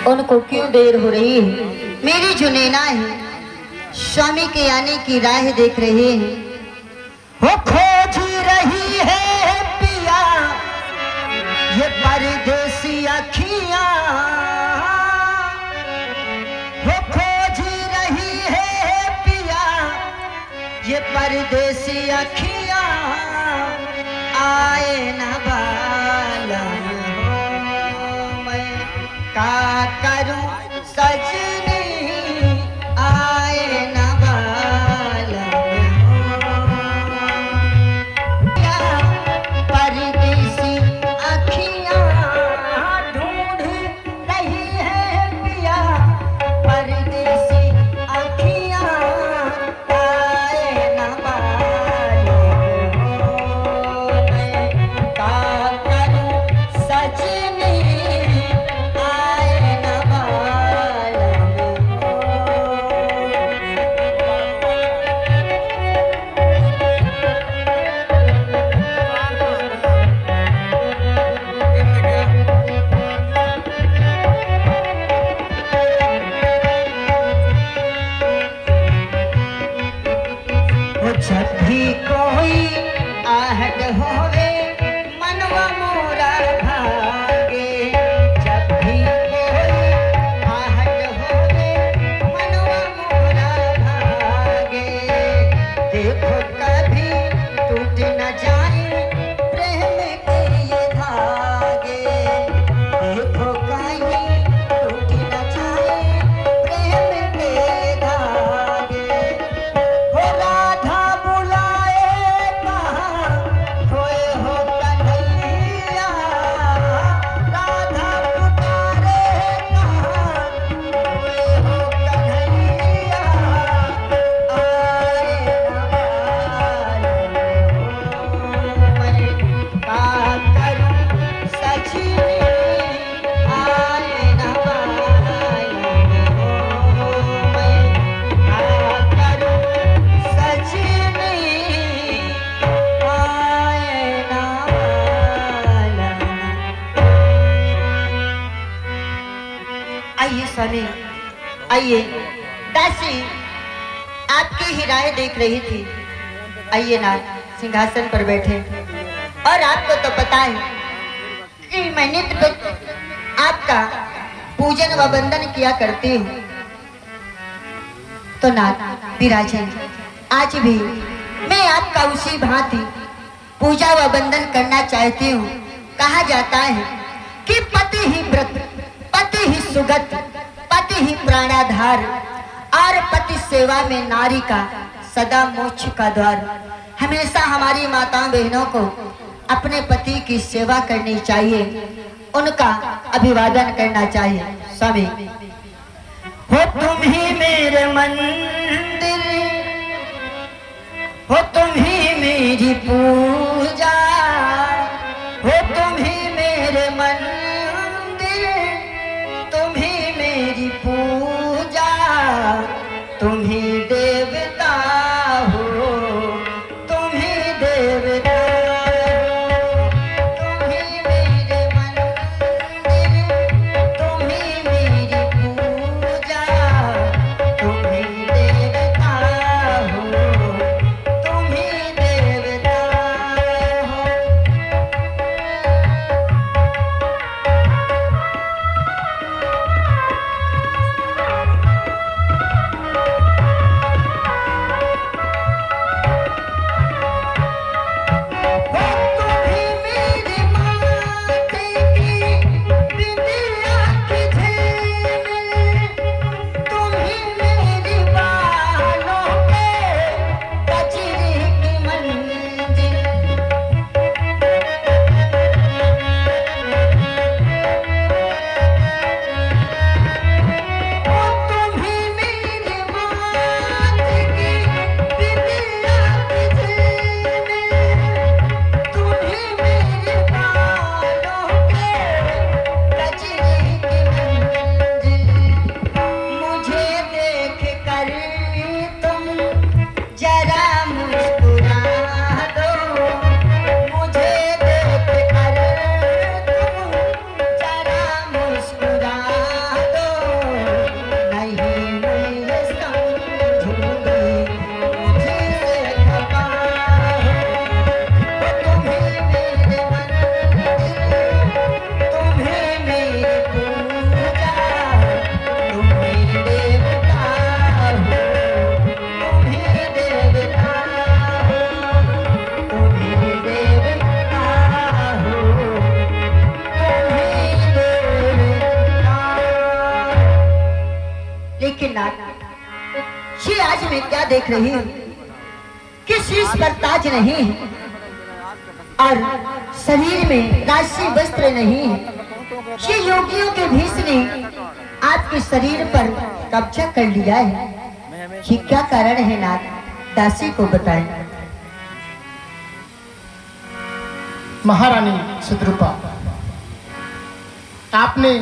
उनको क्यों देर हो रही है? मेरी जो नैना है स्वामी के आने की राह देख रहे हैं। वो खोज रही है पिया ये परदेसी अखियां, वो खोज रही है पिया ये परदेसी अखियां, आए न बालम हो मैं का करूं सजनी, आए न बालम हो या परदेसी अखियां ढूंढ रही है पिया परदेसी अखियां, आए न बालम हो मैं का करूं सजनी, आए न बालम हो। जब भी कोई आहट होवे मनवा मोरा भागे, जब भी कोई आहट होवे मनवा मोरा भागे, देखो कभी टूट न जाए प्रेम के ये धागे, देखो कहीं टूट न जाए प्रेम के ये धागे। हो राधा बुलाए कहाँ खोए हो कन्हैया, राधा पुकारे कहाँ खोए हो कन्हैया, आए न बालम हो मैं का करूं सजनी, आए न बालम हो मैं का करूं सजनी, आए न बालम। आइए स्वामी आइए, दासी आपकी ही राह देख रही थी। आइए ना सिंहासन पर बैठे। और आपको तो पता है कि मैंने तो आपका पूजन व वंदन किया करती हूँ, तो नाथ विराजे आज भी मैं आपका उसी भांति पूजा व वंदन करना चाहती हूँ। कहा जाता है कि पति ही व्रत, पति ही सुगत, पति ही प्राणाधार, और पति सेवा में नारी का सदा मोक्ष का द्वार। हमेशा हमारी माताओं बहनों को अपने पति की सेवा करनी चाहिए, उनका अभिवादन करना चाहिए। स्वामी हो तुम ही मेरे मंदिर, हो तुम ही मेरी पूजा, हो तुम ही मेरे मंदिर, तुम ही मेरी पूजा, तुम ही देवता हो, तुम ही देवता हो, तुम ही मेरे मंदिर, तुम ही मेरी पूजा, तुम ही देवता हो, तुम ही देवता हो। लेकिन नाथ, ये आज मैं क्या देख रही हूँ कि शीश पर ताज नहीं है और शरीर में राशि वस्त्र नहीं है। ये योगियों के भीष ने आपके शरीर पर कब्जा कर लिया है। ये क्या कारण है नाथ, दासी को बताएं। महारानी शत्रुपा, आपने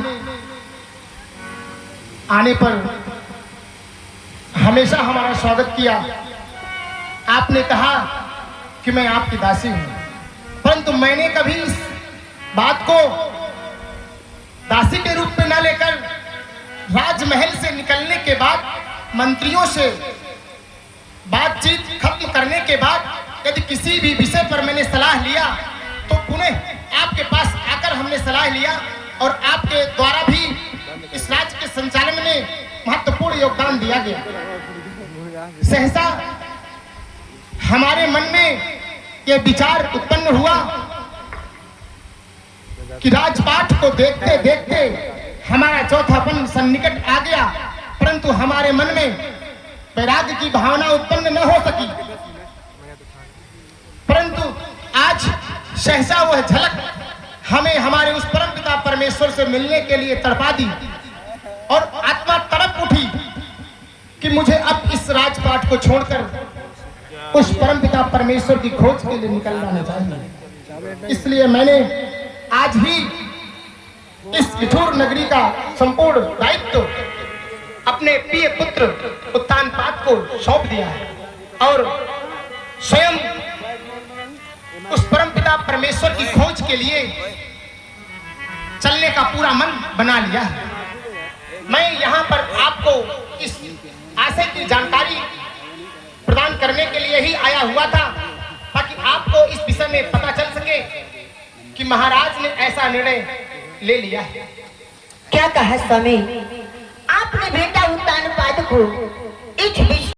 आने पर हमेशा हमारा स्वागत किया। आपने कहा कि मैं आपकी दासी हूं, परंतु मैंने कभी इस बात को दासी के रूप में न लेकर राजमहल से निकलने के बाद, मंत्रियों से बातचीत खत्म करने के बाद यदि किसी भी विषय पर मैंने सलाह लिया तो पुनः आपके पास आकर हमने सलाह लिया और आपके द्वारा भी इस राज्य के संचालन में महत्वपूर्ण योगदान दिया गया। सहसा हमारे मन में यह विचार उत्पन्न हुआ कि राजपाट को देखते देखते हमारा चौथापन सन्निकट आ गया, परंतु हमारे मन में वैराग्य की भावना उत्पन्न न हो सकी। परंतु आज सहसा वह झलक हमें हमारे उस परम पिता परमेश्वर से मिलने के लिए तड़पा दी और आत्मा तड़प उठी कि मुझे अब इस राजपाट को छोड़कर उस परम पिता परमेश्वर की खोज के लिए निकल जाना चाहिए। इसलिए मैंने आज ही इस किठोर नगरी का संपूर्ण दायित्व अपने प्रिय पुत्र उत्तानपाद को सौंप दिया है और स्वयं उस परम पिता परमेश्वर की खोज के लिए चलने का पूरा मन बना लिया है। मैं यहाँ पर आपको इस आशय की जानकारी प्रदान करने के लिए ही आया हुआ था, ताकि आपको इस विषय में पता चल सके कि महाराज ने ऐसा निर्णय ले लिया है। क्या कहा स्वामी, आपने बेटा उत्तानपाद को इस